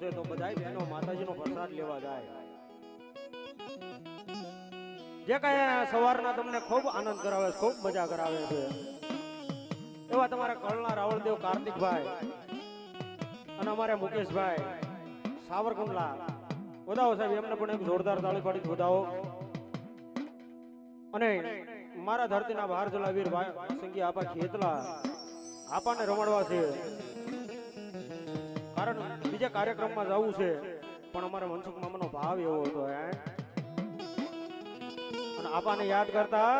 છે તો બધાય બહેનો માતાજીનો પ્રસાદ લેવા જાય. જે કઈ સવારના તમને ખૂબ આનંદ કરાવે, ખૂબ મજા કરાવે છે એવા તમારા કળના રાવળદેવ કાર્તિકભાઈ અને અમારે મુકેશભાઈ સાવરકુંડલા વધાવો સાહેબ, એમને પણ એક જોરદાર તાળી પાડી વધાવો. અને મારા ધરતીના બહાર જલા વીર સંગી આપા ખેતલા આપાને રમાડવા છે, કારણ બીજા કાર્યક્રમમાં જવું છે પણ અમારા મનસુખ મામાનો ભાવ એવો હતો અને આપાને યાદ કરતા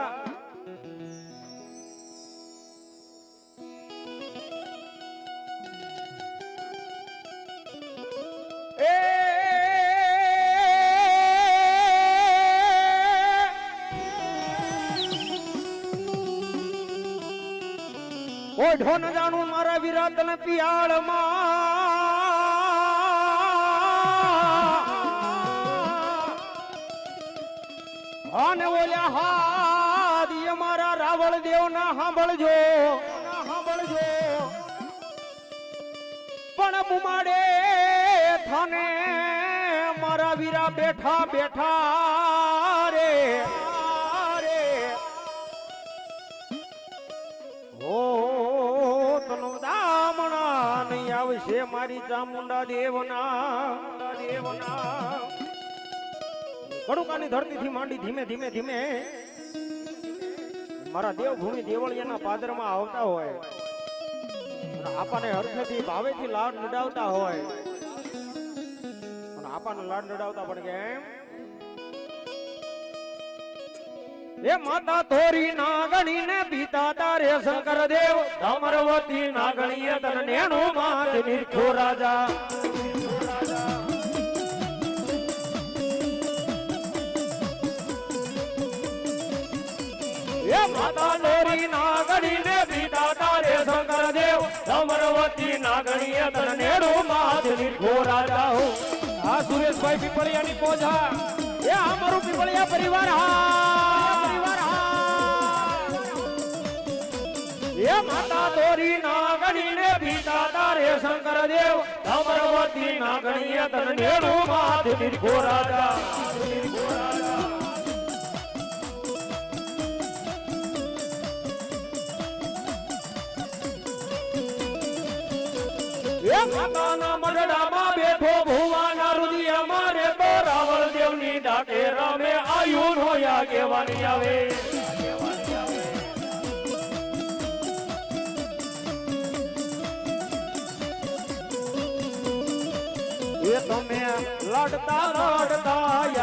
ઓઢો ન જાણું મારા વિરાટ ને પિયાળ માં ઓલ્યા હાદીએ મારા રાવળ દેવ ના સાંભળજો પણ બુમાડે થાને મારા વીરા બેઠા બેઠા રે ઓ તનો દામણા નહીં આવશે મારી ચામુંડા દેવના કડુકાની ધરતીથી માંડી ધીમે ધીમે ધીમે મારા દેવભૂમિ દેવળિયાના પાદરમાં આવતા હોય, આપાને હરખેથી ભાવેથી લાડ નડાવતા હોય અને આપાને લાડ નડાવતા પણ કેમ એ માતા તોરી નાગણી ને પિતા તારે શંકર દેવ અમરવતી નાગણીએ તન નેણો માત નિરખો રાજા. એ માતા તોરી નાગણી ને પિતા તારે શંકર દેવ અમરવતી નાગણીએ તન નેણો માત નિરખો રાજા. હો આ સુરેશભાઈ પીપળિયાની પોજા એ અમારું પીપળિયા પરિવાર એ માતા તોરી નાગણી ને પિતા તારે શંકર દેવ અમરવતી નાગણીએ તન નેણો માત નિરખો રાજા. એ માતાના મરડામાં બેઠો ભુવાના રુદિયા મારે તો રાવળ દેવની ડાકે રમે આયુ નો આગેવાની આવે. એ તમે લડતા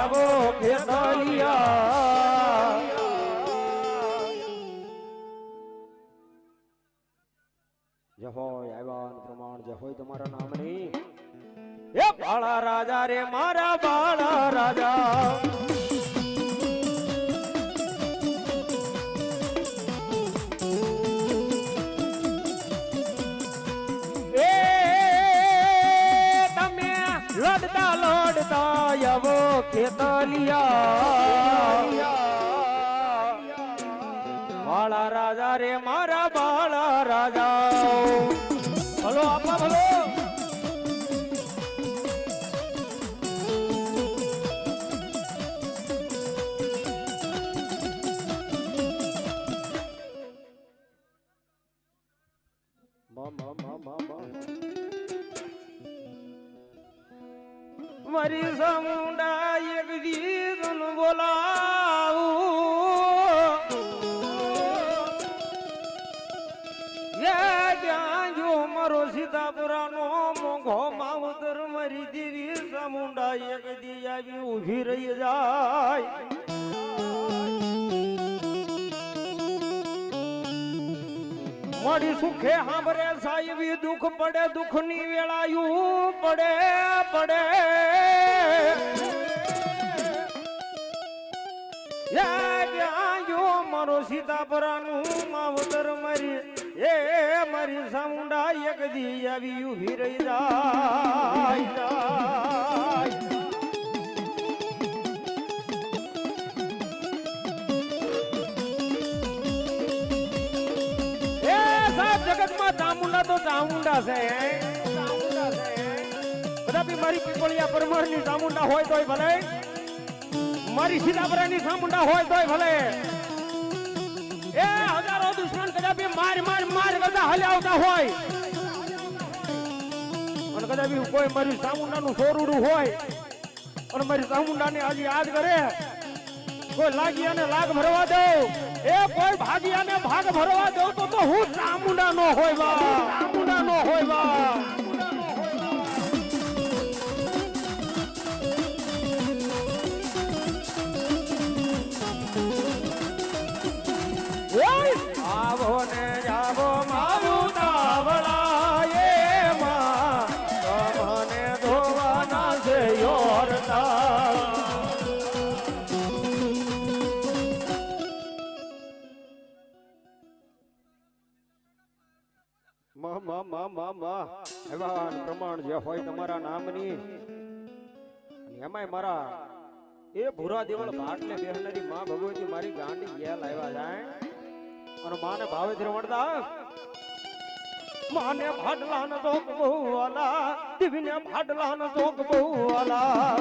આવો ખેતલિયા જય હોય આવ્યા પ્રમાણ જય હોય તમારા નામની. એ બાળા રાજા રે મારા બાળા રાજા એ તમે લડતા આવો ખેતલિયા બાળા રાજા રે મારા બાળા રાજા. ભલો આપા ભલો મારી સમુંડા એક ગીત બોલાવું ત્યાં જો મારો સીતાપુરાનો મોંઘો માવતર મારી દેવી સમુંડા એક દી આવી ઉભી રહી જાય. મારી સુખે સાંભળે સાહેબી દુઃખ પડે દુઃખની વેળાયું પડે જો મારો સીતાપરાનું માવતર મારી મારી સામુંડા એક દી આવી ઉભી રહી જાય. જગતમાં ચામુંડા તો ચામુંડા છે, બધા કદાપી મારી પીપળિયા પરમારની ચામુંડા હોય તોય ભલે, મારી સીતાપરાની ચામુંડા હોય તોય ભલે, એ હજારો દુશ્મન કદાપી માર કરતા હાલે આવતા હોય, અને કદાપી કોઈ મારી ચામુંડાનું સોરુડું હોય અને મારી ચામુંડાને આજે યાદ કરે, કોઈ લાગી અને લાગ ભરવા દો, એ કોઈ ભાગી અને ભાગ ભરવા દો તો હું ચામુંડા નો હોય બા, ચામુંડા નો હોય બા. આવો ને જાવો મારું તાવડા એમાં તમને ધોવાના છે યોરતા. એવા પ્રમાણ જે હોય તમારા નામની, એમાંય મારા એ ભૂરા દેવળ ભાટને બેહનારી માં ભગવતી મારી ગાંડી ગેલ આવ્યા જાય અને માને ભાવેથી રમણતા, માને ભાડલા ન ચોક બહુ વાલા, દીવીને ભાડલા ન ચોક બહુ વાલા.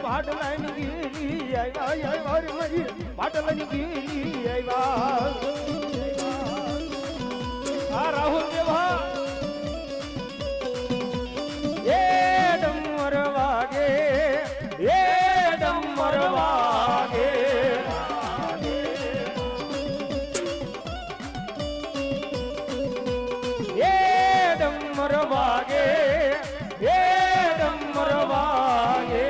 ભાડલાની ગીરી આવ્યા, મારી ભાડલાની ગીરી આવ્યા. આ રાહુલ દેવા એ ડમર વાગે, એ ડમર વાગે, એ ડમર વાગે, એ ડમર વાગે.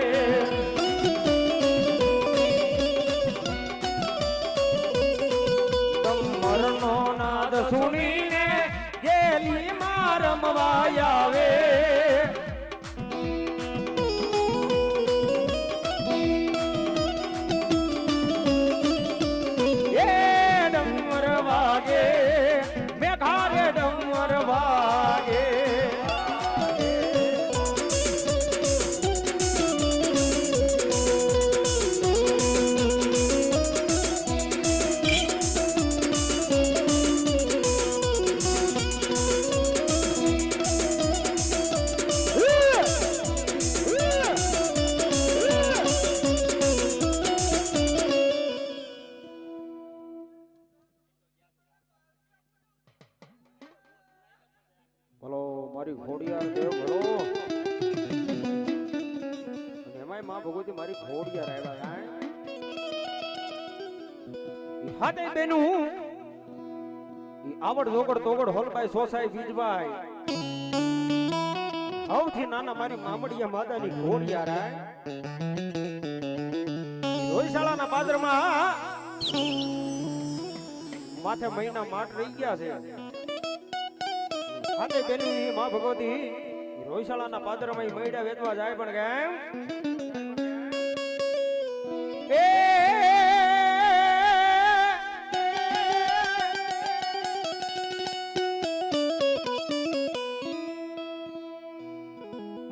સુણીને ગેલી માં રમવા આવે, એ ડમર વાગે, મેઘારે ડમર વાગે. ભલો મારી ઘોડિયાર દેવ ભલો, એમાંય માં ભગવતી મારી ઘોડિયાર આવ્યા હાથે બેનું આવડ જોગડ તોગડ હોલભાઈ સોસાઈ બીજભાઈ સૌથી નાના મારી મામડિયા માદાની ઘોડિયાર રોઈશાળાના પાદરમાં માથે મહિના માટ રહી ગયા છે. હાથે બેનું માં ભગવતી રોઈશાળાના પાદરમાં મૈડા વેચવા જાય, પણ કેમ એ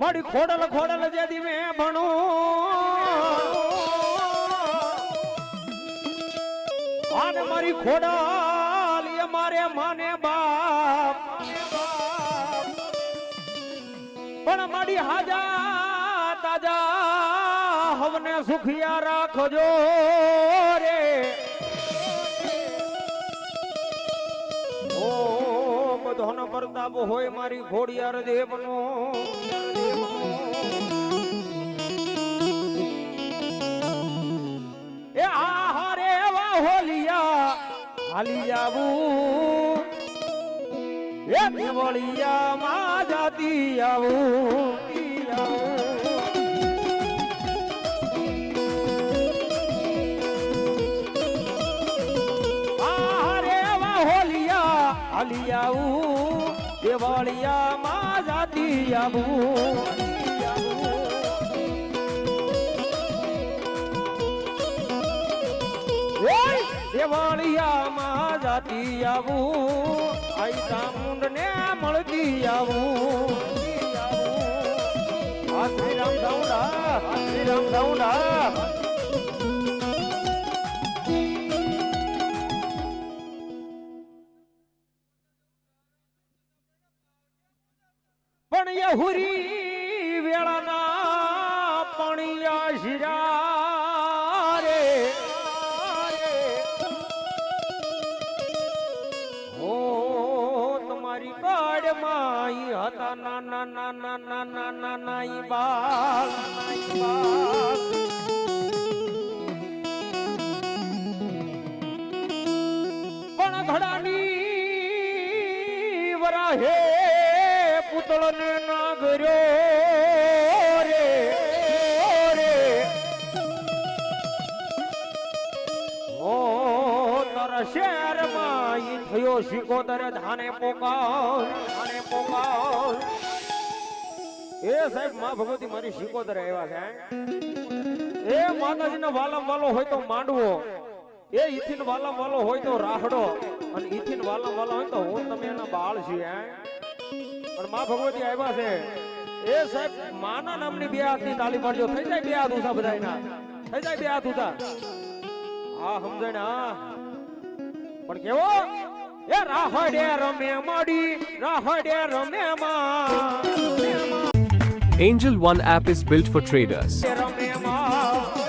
મારી ખોડલ ખોડલ જેદી મેં ભણો આને મારી ખોડલ એ મારે માને બાપ, પણ મારી હાજા તાજા હવને સુખિયા રાખજો રે. ઓ બધાનો પ્રતાપ હોય મારી ઘોડિયાર દેવનો, એ આહારે એવા હોલિયા હાલી જાવું, એ દેવળિયા માં જાતી આવું. આહારે એવા હોલિયા હાલી આવું, દેવળિયા માં જાતી આવું. દેવાળિયામાં જાતી આવું, આઈ ચામુંડ ને મળતી આવું. શ્રી રામ સાઉન્ડા, શ્રી રામ સાઉન્ડા. પણ યહુરી વેળાના પણિયા શિરા રે હો તમારી કાળમાં હતા નાના નાના નાના નાના ઈ બાલ પણ ઘડાની વરાહે પુતળને નાગર્યો રે ઓ તારા શહેરમાં ઈ થયો શિકોતર ધાને પોકાર એ સાહેબ માં ભગવતી મારી શિકોતર આવ્યા છે એ માતાજીનો વાલમ વાલો હોય તો માંડવો એ ઈથીન વાલમ વાલો હોય તો રાહડો અને ઈથીન વાલમ વાલો હોય તો હું તમે એના બાળ છીએ પણ માં ભગવતી આવ્યા છે એ સાહેબ માના નામની બે હાથની તાળી પાડજો થઈ જાય બે હાથ ઊંચા બધાયના થઈ જાય બે હાથ ઊંચા હા સમજાય ને હા પણ કેવો એ રાહડે રમે માડી રાહડે રમે માં Angel One app is built for traders. રમે માં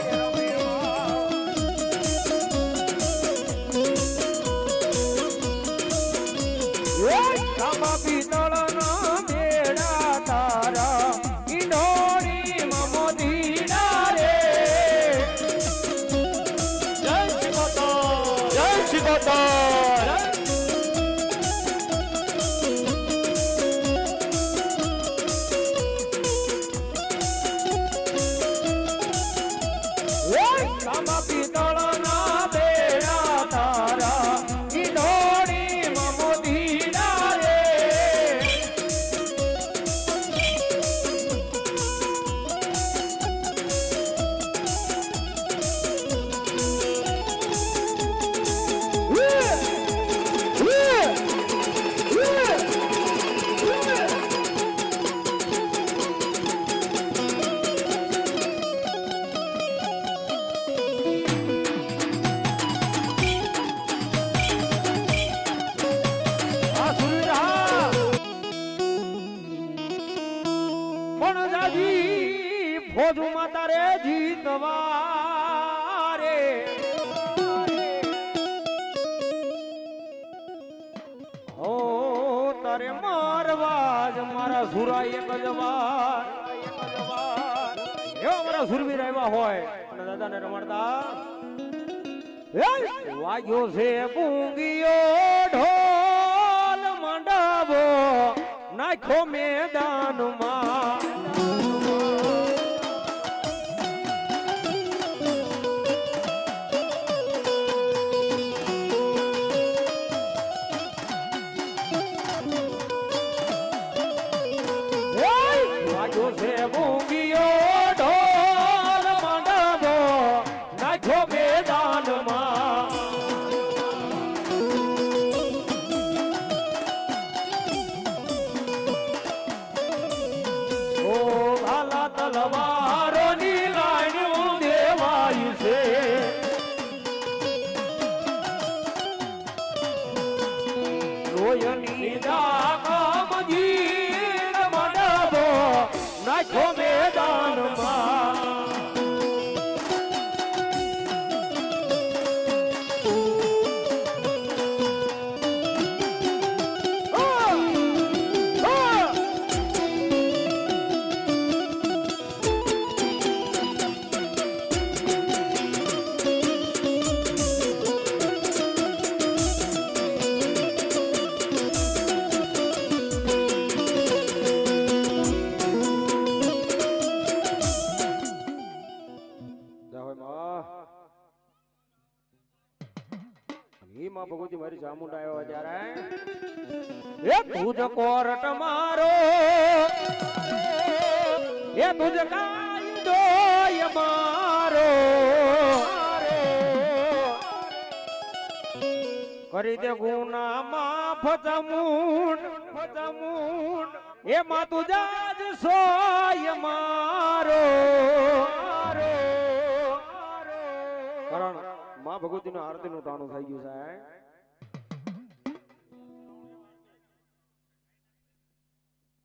ફોજમાં તારે જીતવારે હો તારે મારવાજ મારા સુરા એક જ વાર એવા મારા સુરવીર આવ્યા હોય અને દાદાને રમાડતા વાગ્યો છે પૂંગીયો ઢોલ માંડાવો નાખ્યો મેદાનમાં ભગવતી મારી ચામુંડા આવ્યા ત્યારે એ તુજ કોરટ મારો એ તુજ કાયદો મારો કરી દે ગુના માં ફતમુંડ એ માં તુજા જ સોય માં ભગવતીનું આરતીનું ટાણું થઈ ગયું સાહેબ.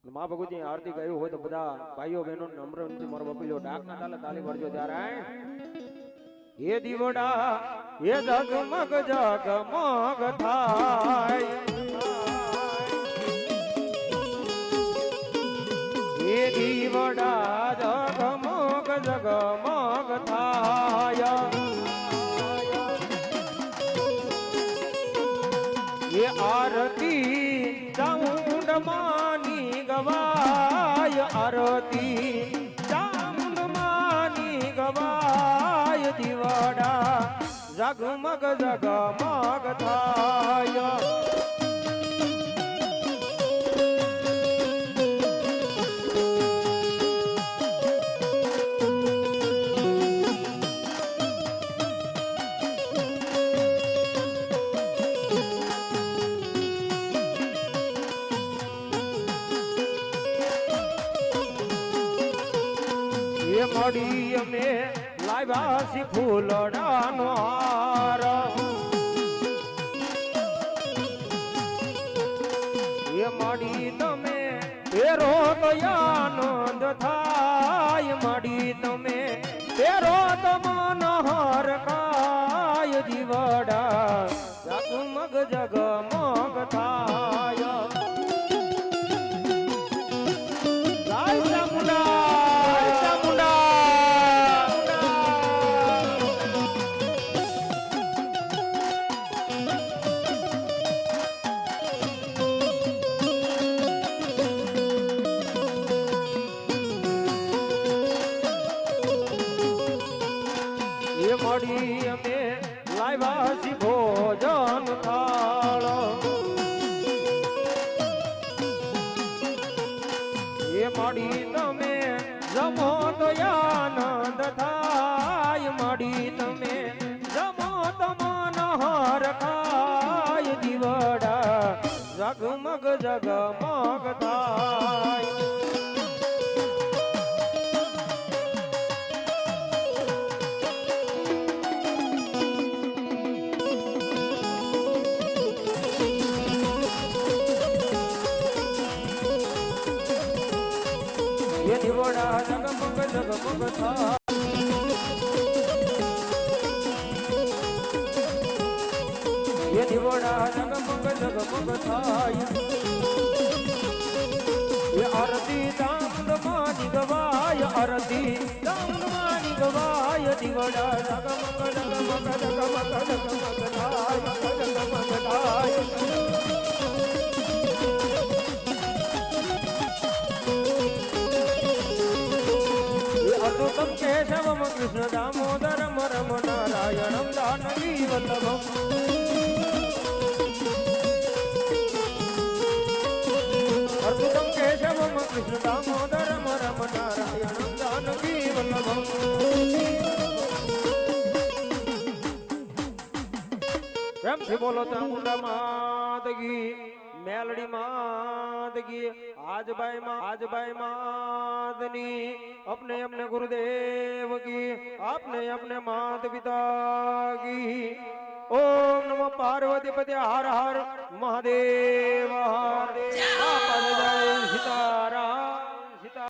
માં ભગવતી આરતી ગાયું હોય તો બધા ભાઈઓ બહેનો નમ્ર વિનંતી મારો બપીલો ડાકના તાલે તાલી ભરજો ત્યારે હે દીવડા હે જગમગ જગમગ થાય હે દીવડા જગમગ જગમગ થાય હે આરતી ચામુંડ માની ગવાય આરતી ચામુંડ માની ગવાય દીવડા જગમગ જગમગ થાય મળી અમે લાવ્યા સી ફૂલડાનો હાર એ મળી તમે તેરો આનંદ થાય મળી તમે તેરો મનોહર કાય દીવડા જગમગ જગમગ થાય મળી અમે લાવ્યા સી ભોજન થાળ એ મળી તમે જમો તો આનંદ થાય મળી તમે જમો તો મનોહર ખાય દીવડા જગમગ જગમગ થાય દીવડા જગમગ જગમગ થાય એ દીવડા જગમગ જગમગ થાય એ આરતી ચામુંડ માની ગવાય આરતી ચામુંડ માની ગવાય દીવડા જગમગ જગમગ જગમગ જગમગ થાય જગમગ થાય અદ્ભુતમ કેશવમ કૃષ્ણ દામોદરમ રમ નારાયણમ દાનવી વલ્લભમ અદ્ભુતમ કેશવમ કૃષ્ણ દામોદરમ રમ નારાયણમ દાનવી વલ્લભમ પ્રેમથી બોલો ચામુંડા માત કી મેલડી मात की आज भाई मातनी अपने अपने गुरुदेव की अपने अपने मात पिता की ओम नमो पार्वती पति हर हर महादेव हर जय सीताराम।